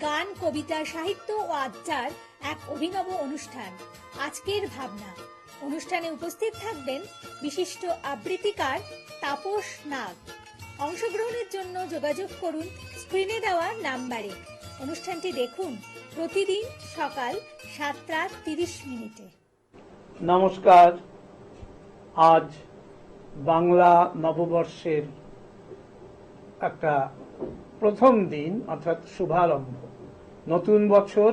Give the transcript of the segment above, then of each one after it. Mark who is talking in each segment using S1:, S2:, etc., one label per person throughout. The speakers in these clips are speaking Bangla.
S1: গান, কবিতা, সাহিত্য ও আড্ডার এক অভিনব অনুষ্ঠান আজকের ভাবনা। অনুষ্ঠানে উপস্থিত থাকবেন বিশিষ্ট আবৃত্তিকার তাপস নাগ। অংশগ্রহণের জন্য যোগাযোগ করুন স্ক্রিনে দেওয়া নাম্বারে। অনুষ্ঠানটি দেখুন প্রতিদিন সকাল 7:30।
S2: নমস্কার। আজ বাংলা নববর্ষের একটা প্রথম দিন, অর্থাৎ শুভারম্ভ। নতুন বছর,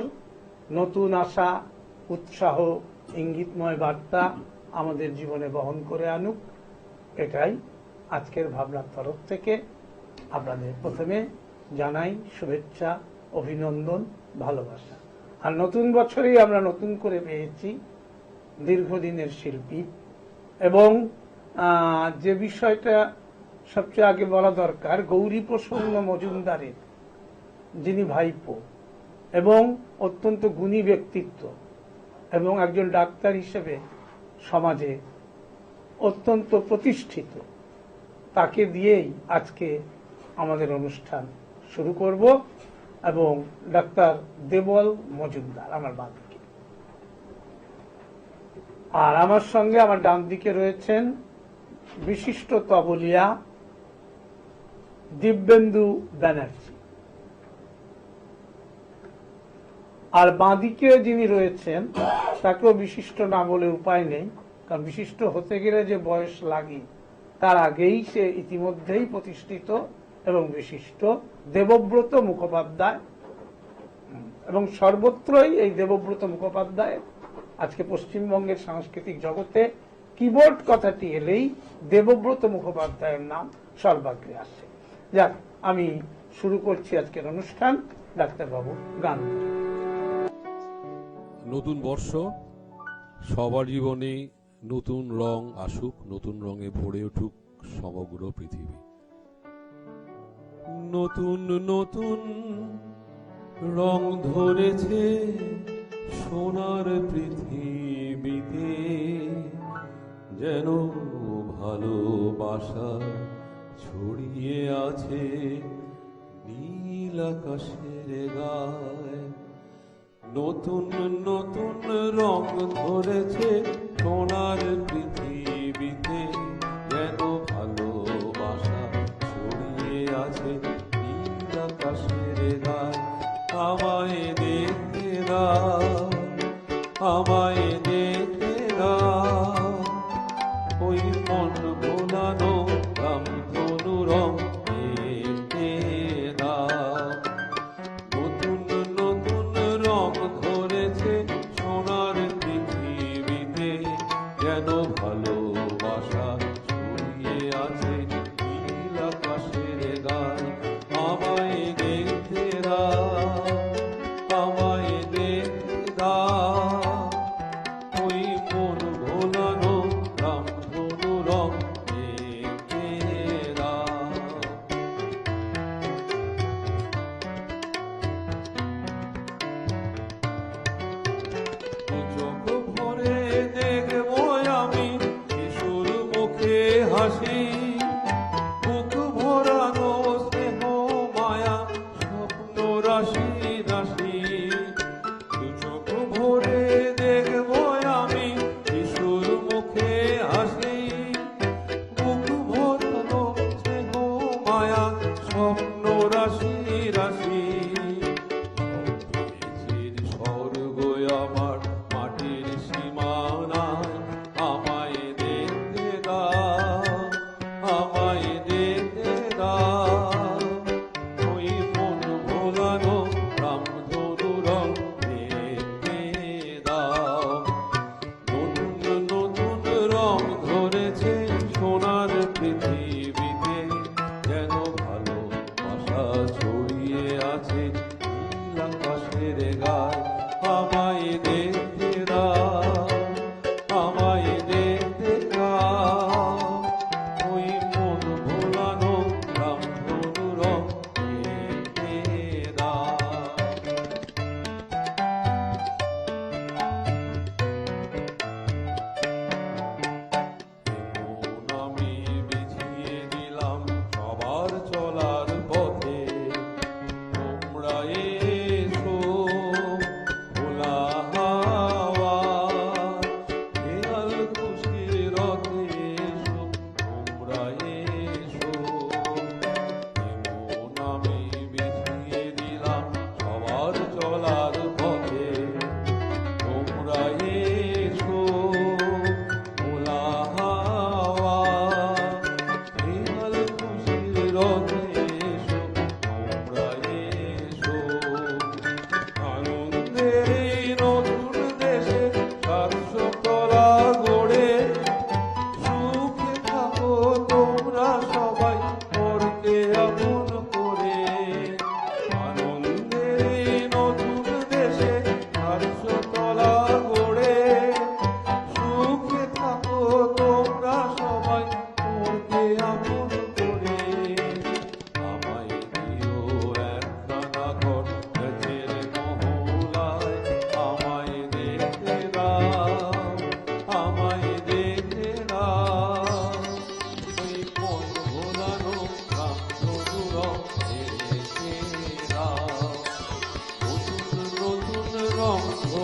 S2: নতুন আশা, উৎসাহ, ইঙ্গিতময় বার্তা আমাদের জীবনে বহন করে আনুক, এটাই আজকের ভাবনার তরফ থেকে আপনাদের প্রথমে জানাই শুভেচ্ছা, অভিনন্দন, ভালোবাসা। আর নতুন বছরেই আমরা নতুন করে পেয়েছি দীর্ঘদিনের শিল্পী এবং যে বিষয়টা সবচেয়ে আগে বলা দরকার, গৌরীপ্রসন্ন মজুমদারের, যিনি ভাইপো এবং অত্যন্ত গুণী ব্যক্তিত্ব এবং একজন ডাক্তার হিসেবে সমাজে অত্যন্ত প্রতিষ্ঠিত, তাকে দিয়েই আজকে আমাদের অনুষ্ঠান শুরু করব। এবং ডাক্তার দেবল মজুমদার আমার বাম দিকে, আর আমার সঙ্গে আমার ডান দিকে রয়েছেন বিশিষ্ট তবলিয়া দিব্যেন্দু ব্যানার্জি। আর বাঁদিকে যিনি রয়েছেন তাকেও বিশিষ্ট না বলে উপায় নেই, কারণ বিশিষ্ট হতে গেলে যে বয়স লাগে তার আগেই সে ইতিমধ্যেই প্রতিষ্ঠিত এবং বিশিষ্ট দেবব্রত মুখোপাধ্যায়। এবং সর্বত্রই এই দেবব্রত মুখোপাধ্যায় আজকে পশ্চিমবঙ্গের সাংস্কৃতিক জগতে কিবোর্ড কথাটি এলেই দেবব্রত মুখোপাধ্যায়ের নাম সর্বাগ্রে আসে। যাক, আমি শুরু করছি আজকের অনুষ্ঠান। ডাক্তারবাবু গান।
S3: নতুন বর্ষ, সবার জীবনে নতুন রং আসুক, নতুন রঙে ভরে উঠুক সমগ্র পৃথিবী। নতুন নতুন রং ধরেছে সোনার পৃথিবীতে, যেন ভালোবাসা ছড়িয়ে আছে নীল আকাশের গায়ে। নতুন নতুন রং ধরেছে সোনার পৃথিবীতে, যেন ভালোবাসা ছড়িয়ে আছে নীল আকাশের গায়ে। আমায় দেখে দাও, আমায় দেখে দাও, ওই মন ভোলানো রামধনু রং দেখে দাও। নতুন নতুন রং ধরেছে সোনার পৃথিবীতে, যেন ভালোবাসা ছড়িয়ে আছে নীল আকাশের গায়ে। আমায় দেখে দাও, আমায় দেখে দাও, ওই মন ভোলানো রামধনু রং দেখে দাও। চোখ ভরে দেখবো আমি কিশোর মুখে হাসি, বুক ভরানো স্নেহ মায়া স্বপ্ন রাশি রাশি। চোখ ভরে দেখবো আমি কিশোর মুখে হাসি, বুক ভরানো স্নেহ মায়া স্বপ্ন রাশি রাশি। স্বর্গ আমার মাটির সীমানায়, আমায় দেখে দাও, আমায় দেখে দাও, ওই মন ভোলানো রামধনু রং দেখে দাও। নতুন নতুন রং ধরেছে সোনার পৃথিবীতে, যেন ভালোবাসা ছড়িয়ে আছে নীল আকাশের গায়ে। আমায় দেখে দাও, আমায় দেখে দাও, ওই মন ভোলানো রামধনু রং দেখে দাও। এমন আমি বিছিয়ে দিলাম সবার চলার পথে, তোমরা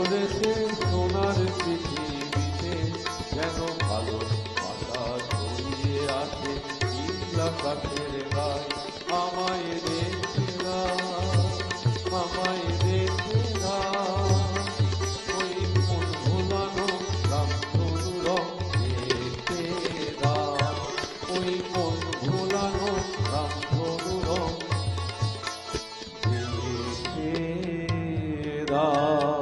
S3: ধরেছে সোনার পৃথিবীতে, যেন ভালো বাসা ছড়িয়ে আছে নীল আকাশের গায়ে। আমায় দেখে না, আমায় দেখে না, ওই মন ভোলানো রামধনু রং দেখে না, ওই মন ভোলানো রামধনু রং দেখে দাও।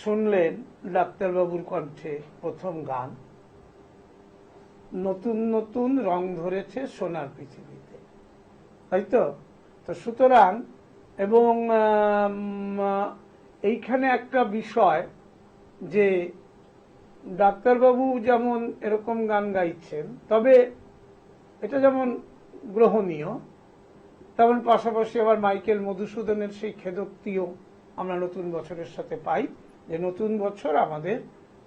S2: শুনলেন ডাক্তারবাবুর কণ্ঠে প্রথম গান, নতুন নতুন রং ধরেছে সোনার পৃথিবীতে, তাই তো? তো সুতরাং এবং এইখানে একটা বিষয় যে ডাক্তারবাবু যেমন এরকম গান গাইছেন, তবে এটা যেমন গ্রহণীয়, তেমন পাশাপাশি আবার মাইকেল মধুসূদনের সেই খেদোক্তিও আমরা নতুন বছরের সাথে পাই, যে নতুন বছর আমাদের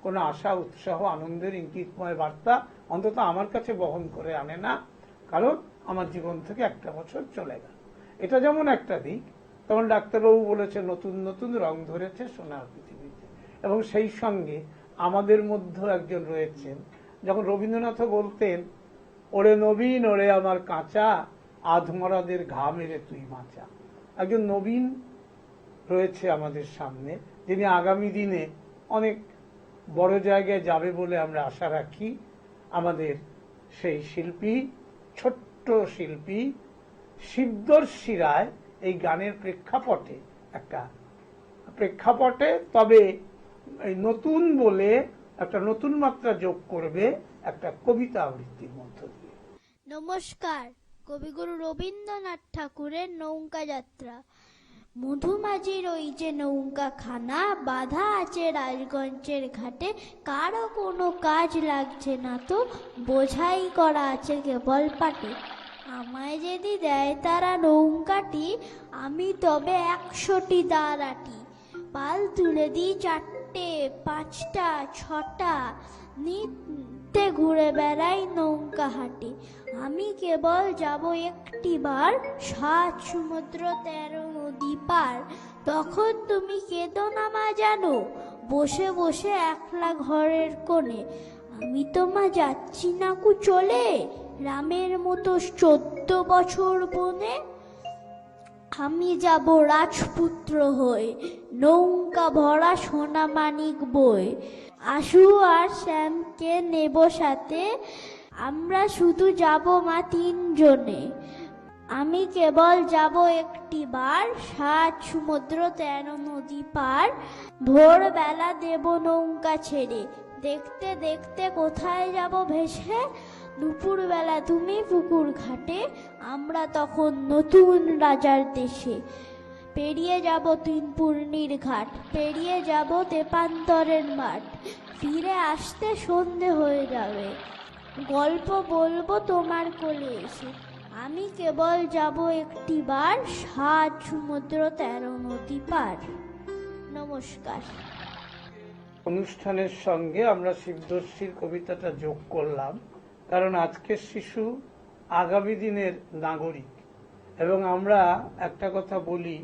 S2: কোনো আশা, উৎসাহ, আনন্দের ইঙ্গিতময় বার্তা অন্তত আমার কাছে বহন করে আনে না, কারণ আমার জীবন থেকে একটা বছর চলে গেল। এটা যেমন একটা দিক, তেমন ডাক্তারবাবু বলেছে নতুন নতুন রং ধরেছে সোনার পৃথিবীতে। এবং সেই সঙ্গে আমাদের মধ্যে একজন রয়েছেন, যখন রবীন্দ্রনাথও বলতেন, ওরে নবীন ওরে আমার কাঁচা, আধমরাদের ঘা মেরে তুই বাঁচা। একজন নবীন রয়েছে আমাদের সামনে, যিনি আগামী দিনে অনেক বড় জায়গায় যাবে বলে আমরা আশা রাখি। আমাদের সেই শিল্পী, ছোট্ট শিল্পী শিবদর্শী রায় এই গানের প্রেক্ষাপটে তবে এই নতুন বলে একটা নতুন মাত্রা যোগ করবে একটা কবিতা আবৃত্তির মধ্য দিয়ে।
S4: নমস্কার। কবিগুরু রবীন্দ্রনাথ ঠাকুরের নৌকা যাত্রা। মধুমাঝির ওই যে নৌকা খানা, বাধা আছে রাজগঞ্জের ঘাটে, কারো কোনো কাজ লাগছে না তো, বোঝাই করা আছে কেবল পাটে। আমায় যদি দেয় তারা নৌকাটি, আমি তবে 100টি দাঁড়াটি। পাল তুলে দিই 4টে 5টা 6টা, নিত্যে ঘুরে বেড়াই নৌকা হাটে। আমি কেবল যাব একটিবার, 7 সমুদ্র 13 নদী পার। তখন তুমি কেঁদো না মা জানো, বসে বসে একলা ঘরের কোণে। আমি তো মা যাচ্ছি না চলে, রামের মতো 14 বছর বনে। আমি যাব রাজপুত্র হয়ে, নৌকা ভরা সোনা মানিক বই। আশু আর শ্যামকে নেব সাথে, আমরা শুধু যাব মা 3 জনে। আমি কেবল যাব একটিবার, 7 সমুদ্র 13 নদী পার। ভোরবেলা দেব নৌকা ছেড়ে, দেখতে দেখতে কোথায় যাব ভেসে। দুপুরবেলা তুমি পুকুর ঘাটে, আমরা তখন নতুন রাজার দেশে। পেরিয়ে যাব 3 পূর্ণির ঘাট, পেরিয়ে যাব তেপান্তরের মাঠ। ফিরে আসতে সন্ধে হয়ে যাবে, গল্প বলবো তোমার কোলে এসে। আমি কেবল যাব একটিবার, 7 সমুদ্র 13 নদী পার। নমস্কার।
S2: অনুষ্ঠানের সঙ্গে আমরা শিবদর্শীর কবিতাটা যোগ করলাম, কারণ আজকের শিশু আগামী দিনের নাগরিক। এবং আমরা একটা কথা বলি,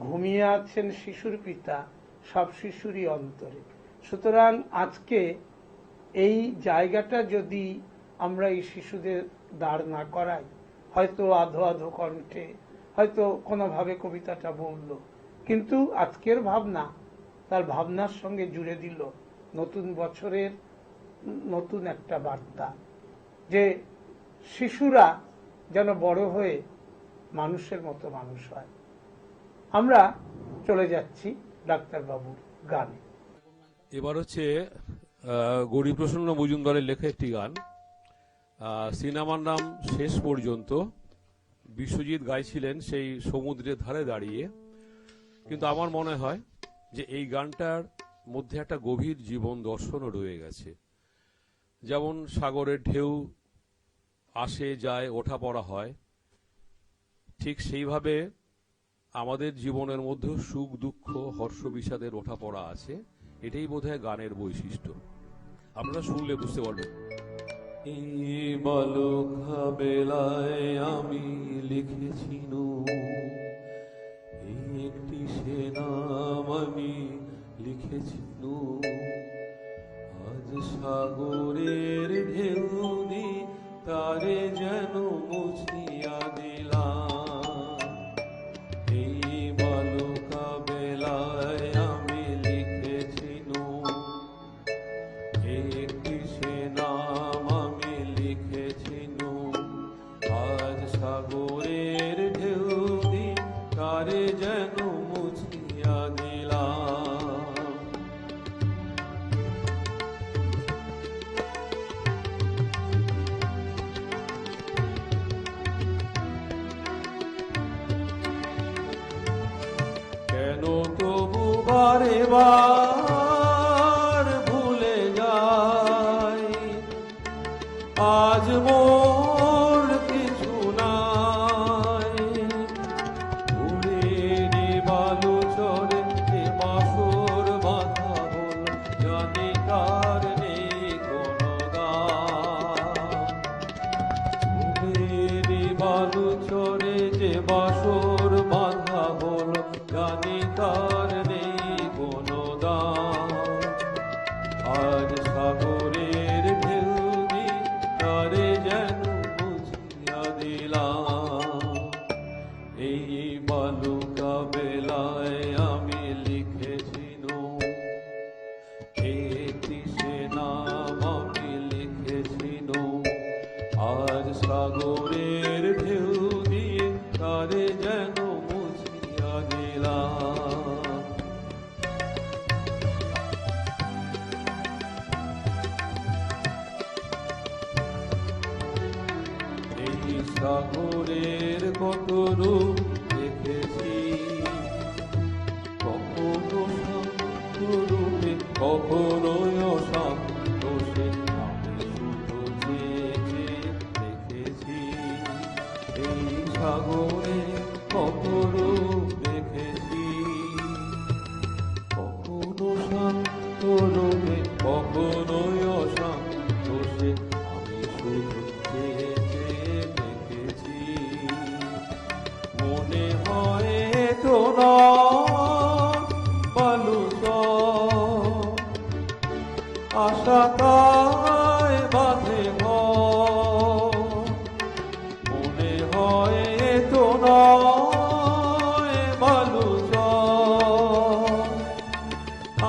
S2: ঘুমিয়ে আছেন শিশুর পিতা, সব শিশুরই অন্তরে। সুতরাং আজকে এই জায়গাটা যদি আমরা এই শিশুদের দাঁড় না করাই, হয়তো আধো আধো কণ্ঠে হয়তো কোনোভাবে কবিতাটা বলল, কিন্তু আজকের ভাবনা তার ভাবনার সঙ্গে জুড়ে দিল নতুন বছরের নতুন একটা বার্তা, যে শিশুরা যেন বড় হয়ে মানুষের মতো মানুষ হয়। আমরা চলে যাচ্ছি ডাক্তারবাবুর গানে।
S3: এবার হচ্ছে গৌরীপ্রসন্ন মজুমদারের লেখা একটি গান। সিনেমার নাম শেষ পর্যন্ত। বিশ্বজিৎ গাইছিলেন সেই সমুদ্রের ধারে দাঁড়িয়ে। কিন্তু আমার মনে হয় যে এই গানটার মধ্যে একটা গভীর জীবন দর্শনও রয়ে গেছে। যেমন সাগরের ঢেউ আসে যায়, ওঠা পড়া হয়, ঠিক সেইভাবে আমাদের জীবনের মধ্যে সুখ দুঃখ হর্ষ বিষাদের ওঠা পড়া আছে। এটাই বোধহয় গানের বৈশিষ্ট্য। আপনারা শুনলে বুঝতে পারবেন। এই বালকা বেলায় আমি লিখেছি একটি
S5: বারে বার ভুলে যাই, আজ মোর কিছু নাই। ভুলের বালু চরে যে বাসর বাঁধা হল, জানি তার নেই কোনো গান। ভুলের বালু চরে যে বাসর বাঁধা হল, জানি তার নেই কোনো দাম। আজ সাগরের ঢেউ দিয়ে তারে যেন বুঝিয়া দিলাম। এই বালুকা বেলায় আমি লিখেছিল, একটি সে নাম আমি লিখেছিল। আজ সাগরের ঢেউ দিয়ে তারে যেন বুঝিয়া দিলাম। এই সাগরের কত রূপ দেখেছি, কখনো শান্ত রূপে কখনোই অশান্ত সে, আমি শুধু চেয়ে দেখেছি। এই সাগরে কত রূপ দেখেছি, কখনো শান্ত রূপে কখনোই অশান্ত সে, আমি শুধু চেয়ে দেখেছি। মনে হয় তো না বালু আশা তাই বাঁধে ঘর। মনে হয় তো না বালু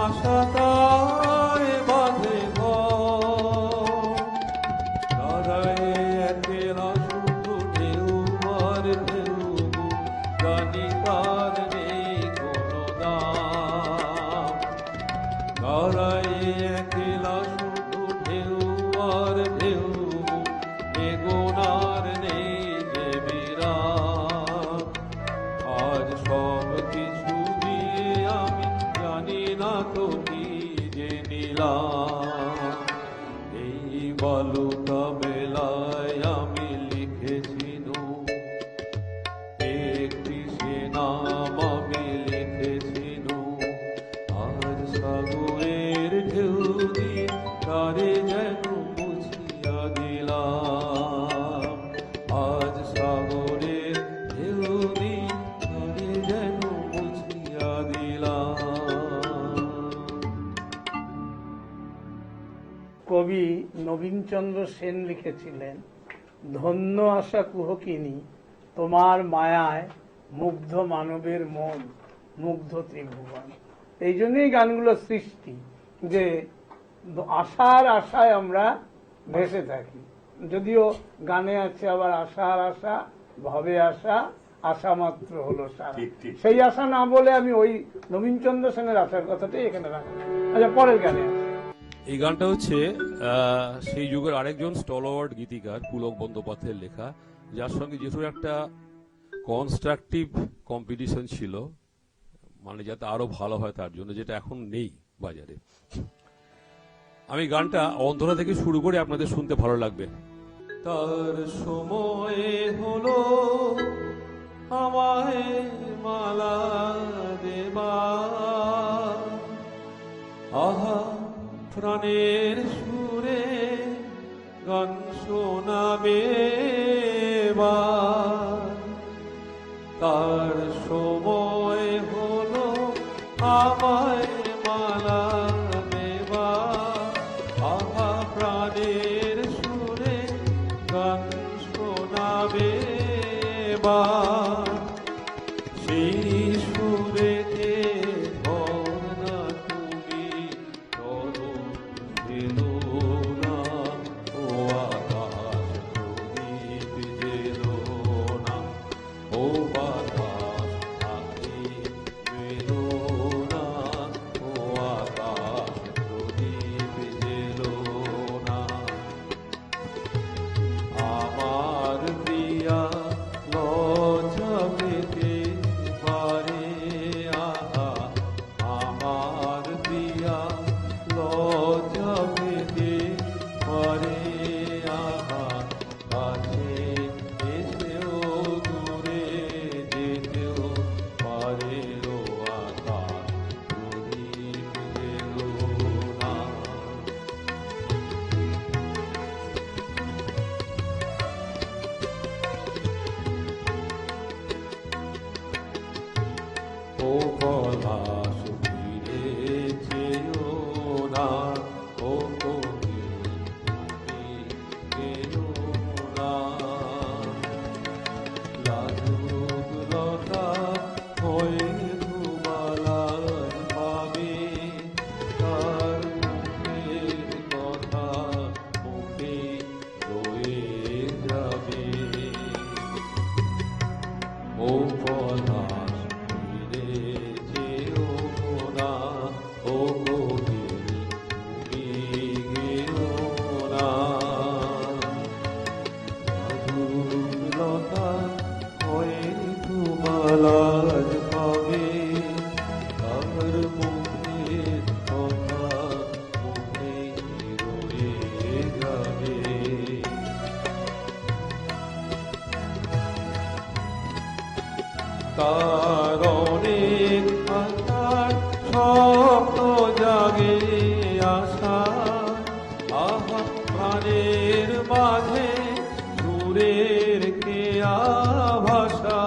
S5: আশা তাই বাঁধে ঘর। তারায় একেলা শুধু ঢেউ আর ঢেউ, জানি তার নেই কোনো দাম। তারায় একলা শুধু ঢেউ আর ঢেউ, এগোনার নেই যে বিরাম। আজ সব কিছু দিয়ে আমি জানি না তো কি যে নিলাম। এই বালুকা বেলায় আমি লিখেছিল, একটি সে নাম আমি লিখেছিল। আজ সাগরের ঢেউ দিয়ে তারে যেন বুঝিয়া দিলাম। আজ সাগরের ঢেউ দিয়ে তারে যেন বুঝিয়া দিলাম।
S2: কবি নবীনচন্দ্র সেন লিখেছিলেন, ধন্য আশা কুহকিনী তোমার মায়ায় মুগ্ধ মানবের মন, মুগ্ধ ত্রিভুবন। এই জন্যই গানগুলো সৃষ্টি, যে আশার আশায় আমরা ভেসে থাকি। যদিও গানে আছে আবার আশার আশা, ভবে আশা, আশা মাত্র হলো সারা। সেই আশা না বলে আমি ওই নবীনচন্দ্র সেনের আশার কথাটাই এখানে রাখলাম। আচ্ছা, পরের গানে আসি।
S3: এই গানটা হচ্ছে সেই যুগের আরেকজন স্টলওয়ার্ড গীতিকার পুলক বন্দ্যোপাধ্যায়ের লেখা, যার সঙ্গে যেহেতু একটা কনস্ট্রাকটিভ কম্পিটিশন ছিল, মানে যাতে আরো ভালো হয় তার জন্য, যেটা এখন নেই বাজারে। আমি গানটা অন্তরা থেকে শুরু করে আপনাদের শুনতে ভালো লাগবে।
S5: তার সময় হলো আমায় মালা দেবা, আহা প্রাণের সুরে গান শোনাবে এবার। তার সময় হলো আমায় মালা দেবা, আহা প্রাণের সুরে গান শোনাবে এবার। সেই সুরেতে ভরা তুমি চলো এলো না, ও আকাশ প্রদীপ জেলো না, ও বাতাস থাকি মেলো না, ও আকাশ প্রদীপ জেলো না। আমার প্রিয়া লজ্জা পেতে ও পলাশ ফিরে যেও না, ও কবি তুমি যেও না। লাজুক লতা হয়ে ধুমালার পাবে, তার মুখের কথা মুখে রয়ে যাবে। ও পলাশ ফিরে যেও না, ও কবি তুমি গেও না। লতা হয়ে ধুমালার পাবে, তার মুখের কথা মুখে রয়ে যাবে। তার অনেক আশার স্বপ্ন জাগে আশা, আহা প্রাণের মাঝে সুরের কেয়া ভাষা।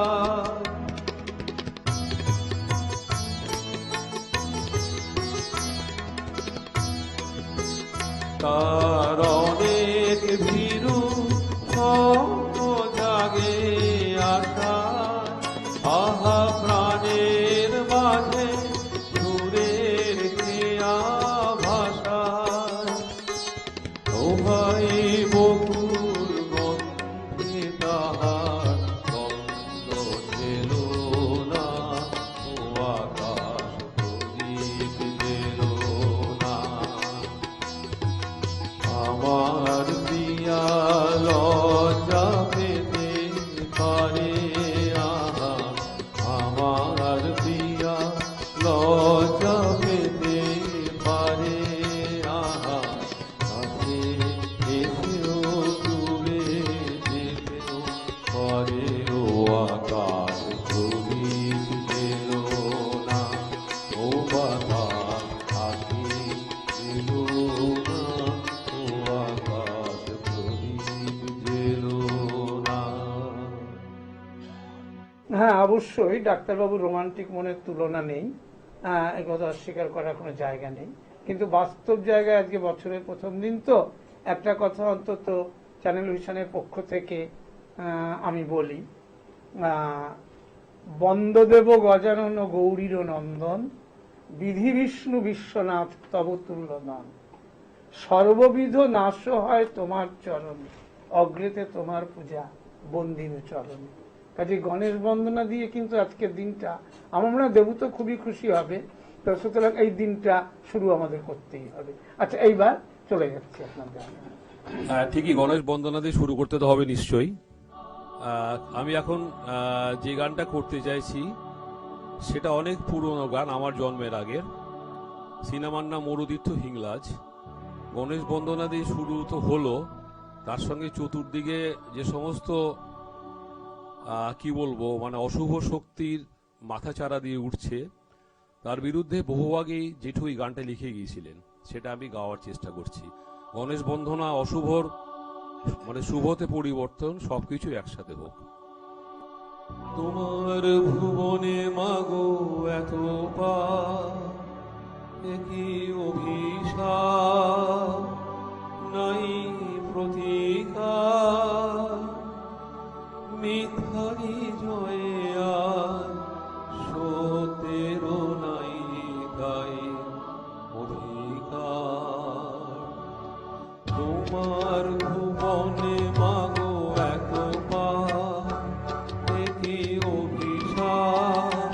S5: তার অনেক ভীরু স্বপ্ন জাগে আশা, আহা প্রাণের মাঝে সুরের কেয়া ভাষা। ও ভাই বকুল গন্ধে তাহার গন্ধ ছিল না, ও আকাশ প্রদীপ দিল না। আমার প্রিয়া লজ্জা পেতে পারে, আহা আমার প্রিয়া লজ্জা পেতে পারে, আহা কাছে এসেও দূরে যেতেও পারে। ও আকাশ প্রদীপ দিল না, ও বাতাস আখি দিল না, ও আকাশ প্রদীপ দিল না।
S2: হ্যাঁ, অবশ্যই ডাক্তারবাবুর রোমান্টিক মনের তুলনা নেই, এ কথা অস্বীকার করার কোনো জায়গা নেই। কিন্তু বাস্তব জায়গায় আজকে বছরের প্রথম দিন তো একটা কথা অন্তত চ্যানেল ভিশনের পক্ষ থেকে আমি বলি, বন্দদেব গজানন গৌরীর নন্দন, বিধি বিষ্ণু বিশ্বনাথ তব তুল্য নন। সর্ববিধ নাশ হয় তোমার চরণ, অগ্রেতে তোমার পূজা বন্দিনু চরণ। কাজে গণেশ বন্দনা দিয়ে কিন্তু আজকের দিনটা আমার মনে হয় দেবু তো খুবই খুশি হবে। তো সুতরাং এই দিনটা শুরু আমাদের করতেই হবে। আচ্ছা, এইবার চলে যাচ্ছি আপনাদের।
S3: ঠিকই, গণেশ বন্দনা দিয়ে শুরু করতে তো হবে নিশ্চয়ই। আমি এখন যে গানটা করতে চাইছি সেটা অনেক পুরনো গান, আমার জন্মের আগের। সিনেমার নাম মরুতীর্থ হিংলাজ। গণেশ বন্দনা দিয়ে শুরু তো হলো, তার সঙ্গে চতুর্দিকে যে সমস্ত কি বলবো মানে অশুভ শক্তির মাথাচাড়া দিয়ে উঠছে, তার বিরুদ্ধে বহু আগেই জেঠু এই গানটা লিখে গিয়েছিলেন, সেটা আমি গাওয়ার চেষ্টা করছি। গণেশ বন্দনা অশুভর মানে শুভতে পরিবর্তন, সবকিছু একসাথে হোক।
S5: তোমার ভুবনে মাগো এত একই অভিশাপ, নাই প্রতিকার, মিথ্যারি জয়ে আর সত্যের নাই গায়ে অধিকার। তোমার ভুবনে মাগো এত একই অভিশাপ,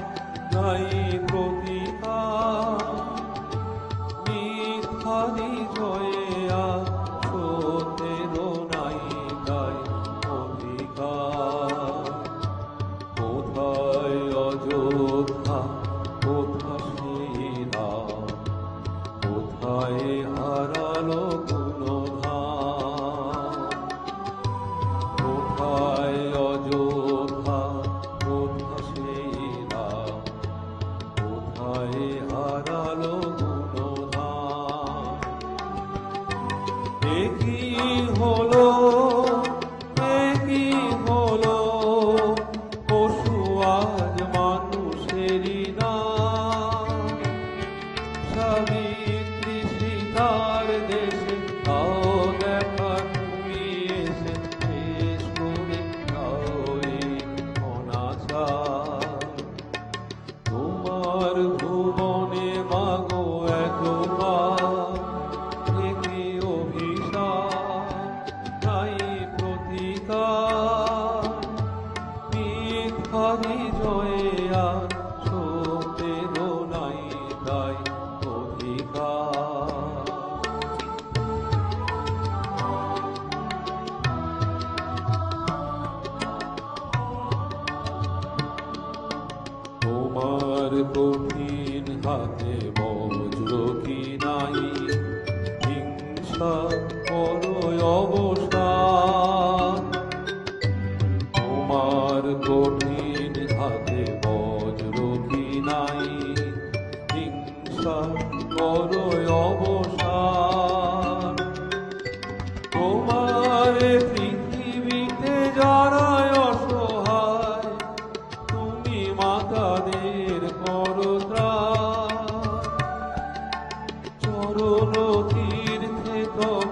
S5: নাই প্রতিকার, মিথ্যারি জয়ে আর সত্যের নাই গায়ে অধিকার। কোথায় অযোধ্যা, কোথায় শ্রীরাম, কোথায় হারালো গুণধাম। কোথায় অযোধ্যা, কোথায় শ্রীরাম, কোথায় হারালো গুণধাম। একই হলো, একই হলো, পশু আজ মানুষ জয়ে আর সত্যেরও নাই তাই অধিকার। তোমার কঠিন হাতে বজ্র কি নাই, হিংসা করো অবসান। তোমার কঠিন হাতে বজ্র কি নাই, হিংসা করো অবসান। তোমার পৃথিবীতে যারা অসহায়, তুমি মাতাদের করো ত্রাণ। চরণ তীর্থে তব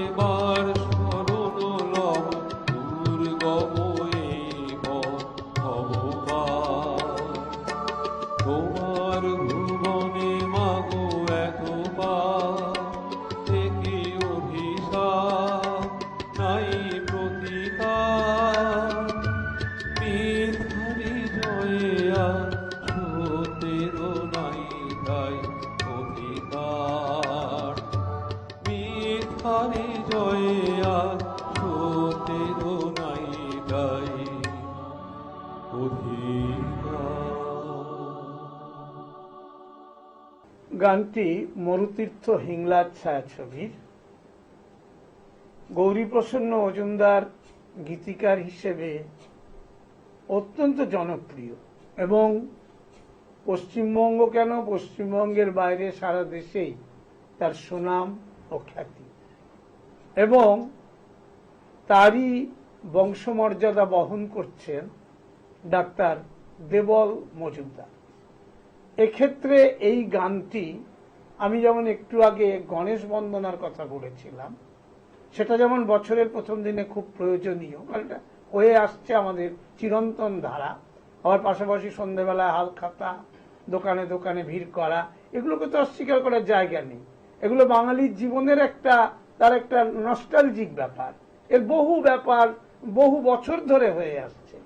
S5: এবার শরণ লব, দুর্গম এই ভবপার। তোমার ভুবনে মাগো এত পাপ, একে অভিশাপ নাই প্রতিকার। মিথ্যারি জয়ে আর সত্যেরও নাই তাই অধিকার। মিথ্যারি জয়ে আর সত্যেরও নাই তাই অধিকার।
S2: গানটি মরুতীর্থ হিংলাজ ছায়াছবির। গৌরীপ্রসন্ন মজুমদার গীতিকার হিসেবে অত্যন্ত জনপ্রিয় এবং পশ্চিমবঙ্গ কেন, পশ্চিমবঙ্গের বাইরে সারা দেশেই তার সুনাম ও খ্যাতি, এবং তারই বংশমর্যাদা বহন করছেন ডাক্তার দেবল মজুমদার। এক্ষেত্রে এই গানটি আমি যেমন একটু আগে গণেশ বন্দনার কথা বলেছিলাম, সেটা যেমন বছরের প্রথম দিনে খুব প্রয়োজনীয়, এটা হয়ে আসছে আমাদের চিরন্তন ধারা। আবার পাশাপাশি সন্ধ্যেবেলায় হালখাতা, দোকানে দোকানে ভিড় করা, এগুলোকে তো অস্বীকার করার জায়গা নেই। এগুলো বাঙালির জীবনের তার একটা নস্টালজিক ব্যাপার। এর বহু ব্যাপার বহু বছর ধরে হয়ে আসছে।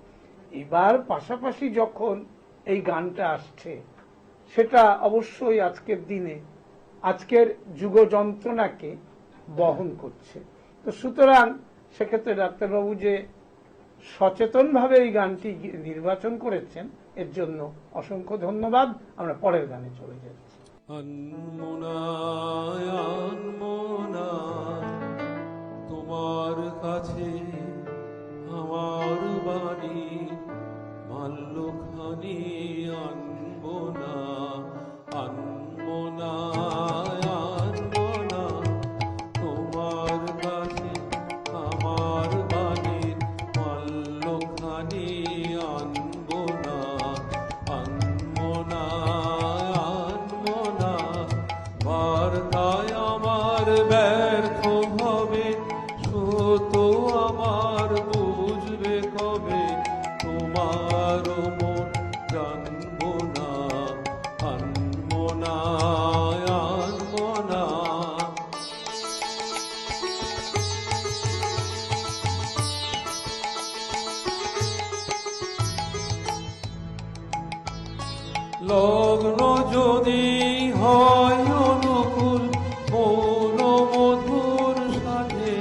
S2: এবার পাশাপাশি যখন এই গানটা আসছে, সেটা অবশ্যই আজকের দিনে আজকের যুগ যন্ত্রণাকে বহন করছে। তো সুতরাং সেক্ষেত্রে ডাক্তারবাবু যে সচেতনভাবে এই গানটি নির্বাচন করেছেন, এর জন্য অসংখ্য ধন্যবাদ। আমরা পরের গানে চলে যাচ্ছি।
S5: আনমনায় আনমনা তোমার কাছে আমার বাণী, মাল্যখানি আনবো না। আনমনায় আনমনা তোমার কাছে আমার বাণীর মাল্যখানি আনবো না। আনমনায় আনমনা বার্তায় আমার ব্যর্থ হবে, সত্য আমার বুঝবে কবে, তোমার মন জানবো না। আনমনায় আনমনা লগ্ন যদি হয় অনুকূল মৌন মধুর সাথে,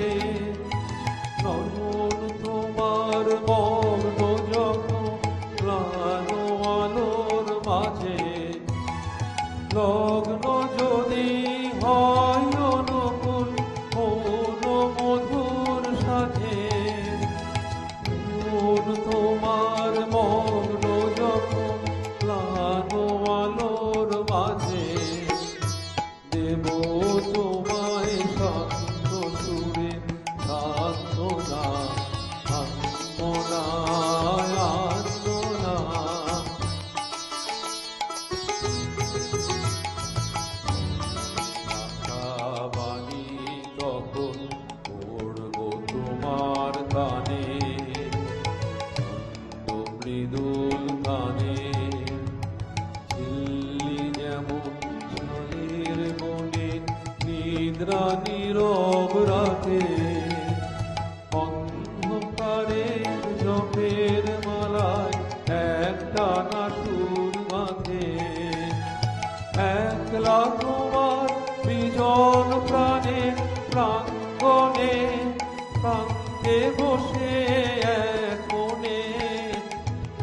S5: নয়ন তোমার মগ্ন যখন প্রাণ আলোর মাঝে। লগ্ন যদি হয় অনুকূল মৌন মধুর সাথে, মন তোমার মগ্ন যখন প্রাণ আলোর মাঝে। দেব তোমায় শান্ত সুরে সান্ত্বনা। আনমনায় আনমনা রাঙা সুর বাঁধে একলা তোমার বিজন প্রাণে প্রাঙ্গণে প্রান্তে বসে এক মনে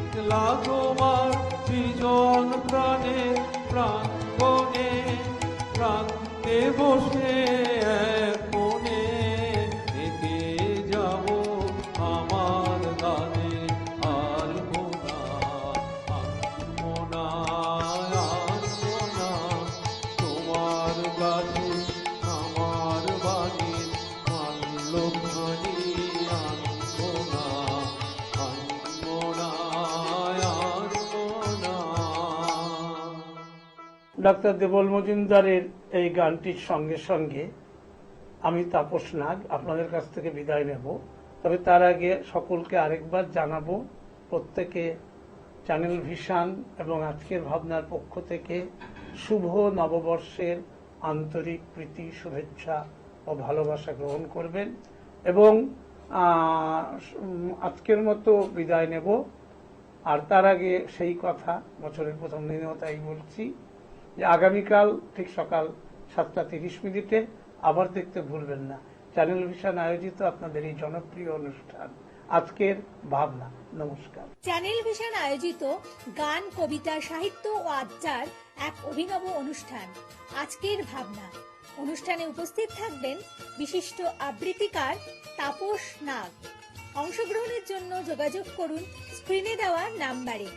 S5: একলা তোমার বিজন প্রাণে প্রাঙ্গণে প্রান্তে বসে এক মনে একে যাব আমার গানে আলপনা আলপনা আলপনা তোমার কাছে আমার বাণী মাল্যখানি আলপনা আলপনা আলপনা।
S2: ডক্টর দেবল মজুমদারের এই গানটির সঙ্গে সঙ্গে আমি তাপস নাগ আপনাদের কাছ থেকে বিদায় নেব। তবে তার আগে সকলকে আরেকবার জানাবো, প্রত্যেকে চ্যানেল ভিশন এবং আজকের ভাবনার পক্ষ থেকে শুভ নববর্ষের আন্তরিক প্রীতি, শুভেচ্ছা ও ভালোবাসা গ্রহণ করবেন। এবং আজকের মতো বিদায় নেব। আর তার আগে সেই কথা, বছরের প্রথম দিনেও তাই বলছি, যে আগামীকাল ঠিক সকাল 7:30 আবার দেখতে ভুলবেন না চ্যানেল ভিশন আয়োজিত আপনাদের এই জনপ্রিয় অনুষ্ঠান আজকের ভাবনা। নমস্কার।
S1: চ্যানেল ভিশন আয়োজিত গান, কবিতা, সাহিত্য ও আড্ডার এক অভিনব অনুষ্ঠান আজকের ভাবনা। অনুষ্ঠানে উপস্থিত থাকবেন বিশিষ্ট আবৃত্তিকার তাপস নাগ। অংশগ্রহণের জন্য যোগাযোগ করুন স্ক্রিনে দেওয়া নাম্বারে।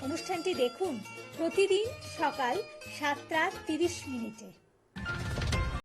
S1: অনুষ্ঠানটি দেখুন প্রতিদিন সকাল 7:30।